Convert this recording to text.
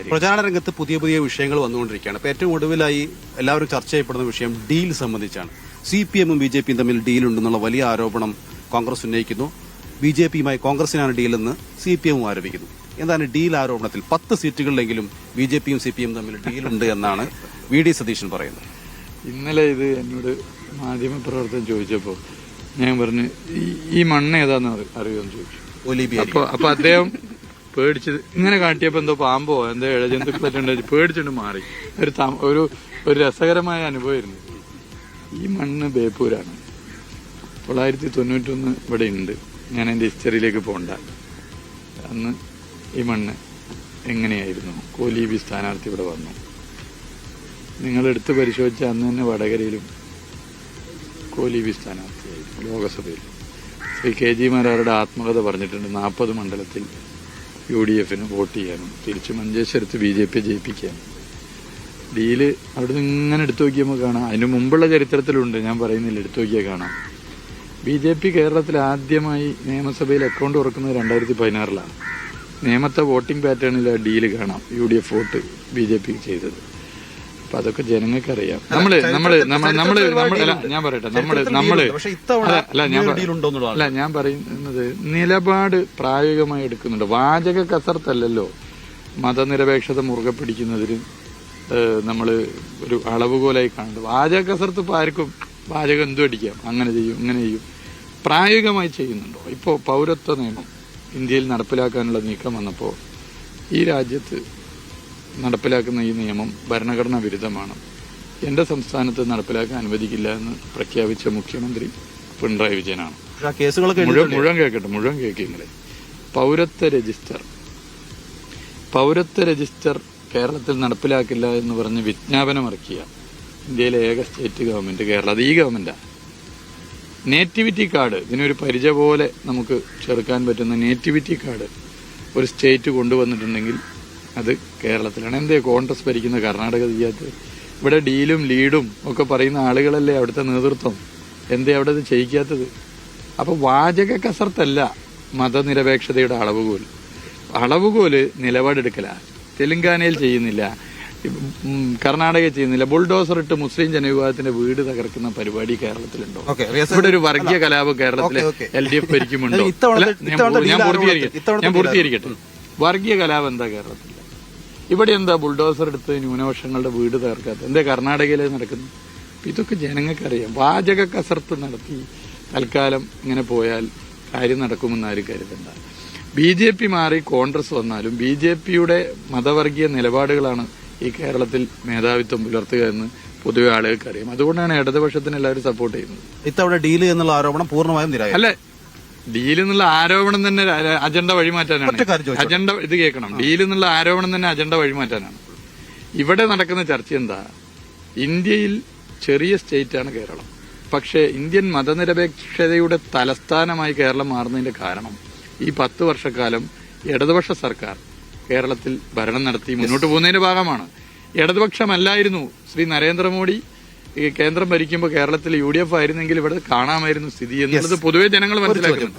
കാര്യം. പ്രചാരണ രംഗത്ത് പുതിയ പുതിയ വിഷയങ്ങൾ വന്നുകൊണ്ടിരിക്കുകയാണ്. ഇപ്പോൾ ഏറ്റവും ഒടുവിലായി എല്ലാവരും ചർച്ച ചെയ്യപ്പെടുന്ന വിഷയം ഡീൽ സംബന്ധിച്ചാണ്. CPM-ഉം BJP-യും തമ്മിൽ ഡീലുണ്ടെന്നുള്ള വലിയ ആരോപണം കോൺഗ്രസ് ഉന്നയിക്കുന്നു. BJP-യുമായി കോൺഗ്രസിനാണ് ഡീലെന്ന് CPM-ഉം ആരോപിക്കുന്നു. എന്താണ് ഡീൽ ആരോപണത്തിൽ 10 സീറ്റുകളിലെങ്കിലും BJP-യും CPM-ഉം തമ്മിൽ ഡീലുണ്ട് എന്നാണ് VD സതീശൻ പറയുന്നത്. ഇന്നലെ ഇത് എന്നോട് മാധ്യമപ്രവർത്തകൻ ചോദിച്ചപ്പോൾ ഞാൻ പറഞ്ഞു ഈ മണ്ണ് ഏതാന്ന് അറിയുമെന്ന് ചോദിച്ചു. അപ്പൊ അദ്ദേഹം പേടിച്ചത് ഇങ്ങനെ കാട്ടിയപ്പോ എന്തോ പാമ്പോ എന്തോ ഇഴജന്തുക്കളൊക്കെ പേടിച്ചിട്ട് മാറി. ഒരു രസകരമായ അനുഭവമായിരുന്നു. ഈ മണ്ണ് ബേപ്പൂരാണ്. 991 ഇവിടെ ഉണ്ട്. ഞാൻ എന്റെ ഹിസ്റ്ററിയിലേക്ക് പോണ്ട. അന്ന് ഈ മണ്ണ് എങ്ങനെയായിരുന്നു? കോലീബി സ്ഥാനാർത്ഥി ഇവിടെ വന്നു. നിങ്ങൾ എടുത്ത് പരിശോധിച്ച അന്ന് തന്നെ വടകരയിലും കോലീബി സ്ഥാനാർത്ഥിയായിരുന്നു ലോകസഭയിൽ. ശ്രീ KG മാരാരുടെ ആത്മകഥ പറഞ്ഞിട്ടുണ്ട്. 40 മണ്ഡലത്തിൽ UDF-ന് വോട്ട് ചെയ്യാനും തിരിച്ച് മഞ്ചേശ്വരത്ത് BJP ജയിപ്പിക്കാനും. ഡീല് അവിടെ നിന്ന് ഇങ്ങനെ എടുത്തു നോക്കിയപ്പോൾ കാണാം. അതിന് മുമ്പുള്ള ചരിത്രത്തിലുണ്ട്, ഞാൻ പറയുന്നില്ല, എടുത്തു നോക്കിയാൽ കാണാം. BJP കേരളത്തിൽ ആദ്യമായി നിയമസഭയിൽ അക്കൗണ്ട് തുറക്കുന്നത് 2016-ലാണ്. നിയമത്തെ വോട്ടിംഗ് പാറ്റേണിൽ ആ ഡീല് കാണാം. UDF വോട്ട് BJP ചെയ്തത്. അപ്പൊ അതൊക്കെ ജനങ്ങൾക്കറിയാം. ഞാൻ പറയട്ടെ, ഞാൻ പറയുന്നത് നിലപാട് പ്രായോഗികമായി എടുക്കുന്നുണ്ട്. വാചക കസർത്തല്ലല്ലോ മതനിരപേക്ഷത മുറുകെ പിടിക്കുന്നതിന് നമ്മള് ഒരു അളവുകോലായി കാണുന്നത്. വാചക കസർത്ത് ഇപ്പൊ ആർക്കും വാചകം എന്തും അടിക്കാം, അങ്ങനെ ചെയ്യും ഇങ്ങനെ ചെയ്യും. പ്രായോഗികമായി ചെയ്യുന്നുണ്ടോ? ഇപ്പോ പൗരത്വ നിയമം ഇന്ത്യയിൽ നടപ്പിലാക്കാനുള്ള നീക്കം വന്നപ്പോൾ ഈ രാജ്യത്ത് നടപ്പിലാക്കുന്ന ഈ നിയമം ഭരണഘടനാ വിരുദ്ധമാണ്, എന്റെ സംസ്ഥാനത്ത് നടപ്പിലാക്കാൻ അനുവദിക്കില്ല എന്ന് പ്രഖ്യാപിച്ച മുഖ്യമന്ത്രി പിണറായി വിജയനാണ്. മുഴുവൻ കേൾക്കിങ്ങളെ. പൗരത്വ രജിസ്റ്റർ കേരളത്തിൽ നടപ്പിലാക്കില്ല എന്ന് പറഞ്ഞ് വിജ്ഞാപനം ഇറക്കിയ ഇന്ത്യയിലെ ഏക സ്റ്റേറ്റ് ഗവൺമെന്റ് കേരളം. അത് ഈ ഗവൺമെന്റാണ്. നേറ്റിവിറ്റി കാർഡ്, ഇതിനൊരു പരിചയ പോലെ നമുക്ക് ചെറുക്കാൻ പറ്റുന്ന നേറ്റിവിറ്റി കാർഡ് ഒരു സ്റ്റേറ്റ് കൊണ്ടുവന്നിട്ടുണ്ടെങ്കിൽ അത് കേരളത്തിലാണ്. എന്തേ കോൺഗ്രസ് ഭരിക്കുന്ന കർണാടക ചെയ്യാത്തത്? ഇവിടെ ഡീലും ലീഡും ഒക്കെ പറയുന്ന ആളുകളല്ലേ അവിടുത്തെ നേതൃത്വം. എന്തേ അവിടെ ഇത് ചെയ്യിക്കാത്തത്? അപ്പൊ വാചക കസർത്തല്ല മതനിരപേക്ഷതയുടെ അളവുകോല് നിലപാടെടുക്കല. തെലങ്കാനയിൽ ചെയ്യുന്നില്ല, കർണാടകയിൽ ചെയ്യുന്നില്ല. ബുൾഡോസർ ഇട്ട് മുസ്ലിം ജനവിഭാഗത്തിന്റെ വീട് തകർക്കുന്ന പരിപാടി കേരളത്തിലുണ്ടോ? ഇവിടെ ഒരു വർഗീയ കലാപം കേരളത്തിലെ LDF ഭരിക്കുമുണ്ടോ? ഞാൻ പൂർത്തീകരിക്കട്ടെ. വർഗീയ കലാപം എന്താ കേരളത്തിൽ? ഇവിടെ എന്താ ബുൾഡോസർ എടുത്ത് ന്യൂനപക്ഷങ്ങളുടെ വീട് തകർക്കാത്ത? എന്താ കർണാടകയിലെ നടക്കുന്നത്? ഇതൊക്കെ ജനങ്ങൾക്കറിയാം. വാചക കസർത്ത് നടത്തി തൽക്കാലം ഇങ്ങനെ പോയാൽ കാര്യം നടക്കുമെന്ന് ആരും കരുതണ്ട. BJP മാറി കോൺഗ്രസ് വന്നാലും BJP-യുടെ മതവർഗീയ നിലപാടുകളാണ് ഈ കേരളത്തിൽ മേധാവിത്വം പുലർത്തുക എന്ന് പൊതുവെ ആളുകൾക്ക് അറിയാം. അതുകൊണ്ടാണ് ഇടതുപക്ഷത്തിന് എല്ലാവരും സപ്പോർട്ട് ചെയ്യുന്നത്. ഇത്തവണ ഡീല് എന്നുള്ള ആരോപണം പൂർണ്ണമായും നിരായ അല്ലെ? ഡീല് എന്നുള്ള ആരോപണം തന്നെ അജണ്ട വഴിമാറ്റാനാണ്. അജണ്ട ഇത് കേൾക്കണം. ഡീല് എന്നുള്ള ആരോപണം തന്നെ അജണ്ട വഴിമാറ്റാനാണ്. ഇവിടെ നടക്കുന്ന ചർച്ച എന്താ? ഇന്ത്യയിൽ ചെറിയ സ്റ്റേറ്റാണ് കേരളം. പക്ഷേ ഇന്ത്യൻ മതനിരപേക്ഷതയുടെ തലസ്ഥാനമായി കേരളം മാറുന്നതിന്റെ കാരണം ഈ 10 വർഷക്കാലം ഇടതുപക്ഷ സർക്കാർ കേരളത്തിൽ ഭരണം നടത്തി മുന്നോട്ട് പോകുന്നതിന്റെ ഭാഗമാണ്. ഇടതുപക്ഷമല്ലായിരുന്നു ശ്രീ നരേന്ദ്രമോദി കേന്ദ്രം ഭരിക്കുമ്പോൾ കേരളത്തിൽ UDF ആയിരുന്നെങ്കിൽ ഇവിടെ കാണാമായിരുന്നു സ്ഥിതി എന്നുള്ളത് പൊതുവെ ജനങ്ങൾ മനസ്സിലാക്കുന്നു.